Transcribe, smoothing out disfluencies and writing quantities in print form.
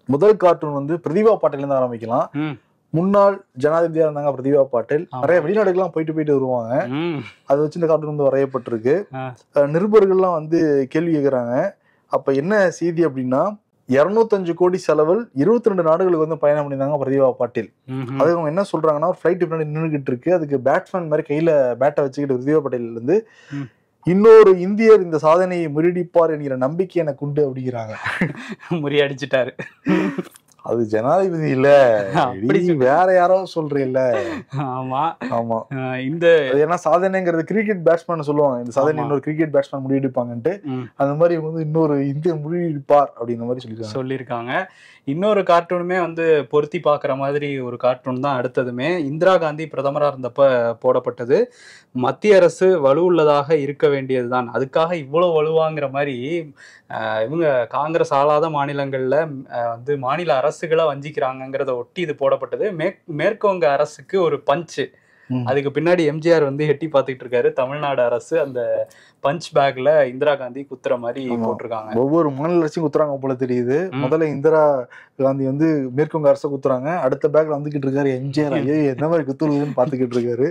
முதல் கார்ட்டூன் வந்து பிரதிபா பாட்டீல் இருந்து ஆரம்பிக்கலாம். முன்னாள் ஜனாதிபதியா இருந்தாங்க பிரதிபா பாட்டீல். நிறைய வெளிநாடுகள்லாம் போயிட்டு வருவாங்க. அதை வச்சு இந்த கார்ட்டூன் வந்து வரையப்பட்டிருக்கு. நிருபர்கள்லாம் வந்து கேள்வி கேட்கிறாங்க. அப்ப என்ன செய்தி அப்படின்னா 205 கோடி செலவில் 22 நாடுகளுக்கு வந்து பயணம் பண்ணியிருந்தாங்க பிரதிபா பாட்டீல். அது அவங்க என்ன சொல்றாங்கன்னா, ஒரு ஃபிளைட் பின்னாடி நின்றுகிட்டு இருக்கு, அதுக்கு பேட்ஸ்மேன் மாதிரி கையில பேட்டை வச்சுக்கிட்டு பிரதிபா பாட்டீல் இருந்து இன்னொரு இந்தியர் இந்த சாதனையை முறியடிப்பார் என்கிற நம்பிக்கை எனக்கு உண்டு அப்படிங்கிறாங்க. முறியடிச்சிட்டாரு. அது ஜனாதிபதி இல்ல, வேற யாரோ சொல்றீல்ல. ஆமா ஆமா, இந்த ஏன்னா சாதனைங்கிறது கிரிக்கெட் பேட்ஸ்மேன் சொல்லுவாங்க, இந்த சாதனை இன்னொரு கிரிக்கெட் பேட்ஸ்மேன் முறியடிப்பாங்கன்ட்டு. அந்த மாதிரி வந்து இன்னொரு இந்தியர் முறியடிப்பார் அப்படிங்கிற மாதிரி சொல்லியிருக்காங்க. இன்னொரு கார்ட்டூனுமே வந்து பொருத்தி பார்க்குற மாதிரி ஒரு கார்ட்டூன் தான் அடுத்ததுமே. இந்திரா காந்தி பிரதமராக இருந்தப்ப போடப்பட்டது. மத்திய அரசு வலுவுள்ளதாக இருக்க வேண்டியதுதான், அதுக்காக இவ்வளோ வலுவாங்கிற மாதிரி இவங்க காங்கிரஸ் ஆளாத மாநிலங்கள்ல வந்து மாநில அரசுகளை வஞ்சிக்கிறாங்கிறத ஒட்டி இது போடப்பட்டது. மேற்குவங்க அரசுக்கு ஒரு பஞ்சு, அதுக்கு பின்னாடி எம்ஜிஆர் வந்து எட்டி பார்த்துட்டு இருக்காரு. தமிழ்நாடு அரசு அந்த பஞ்ச் பேக்ல இந்திரா காந்தி குத்துற மாதிரி போட்டிருக்காங்க. ஒவ்வொரு மாநில அரசும் குத்துறாங்க போல தெரியுது. முதல்ல இந்திரா காந்தி வந்து மேற்குவங்க அரசை குத்துறாங்க, அடுத்த பேக்ல வந்துகிட்டு இருக்காரு எம்ஜிஆர். எந்த மாதிரி குத்துறதுன்னு பாத்துக்கிட்டு இருக்காரு.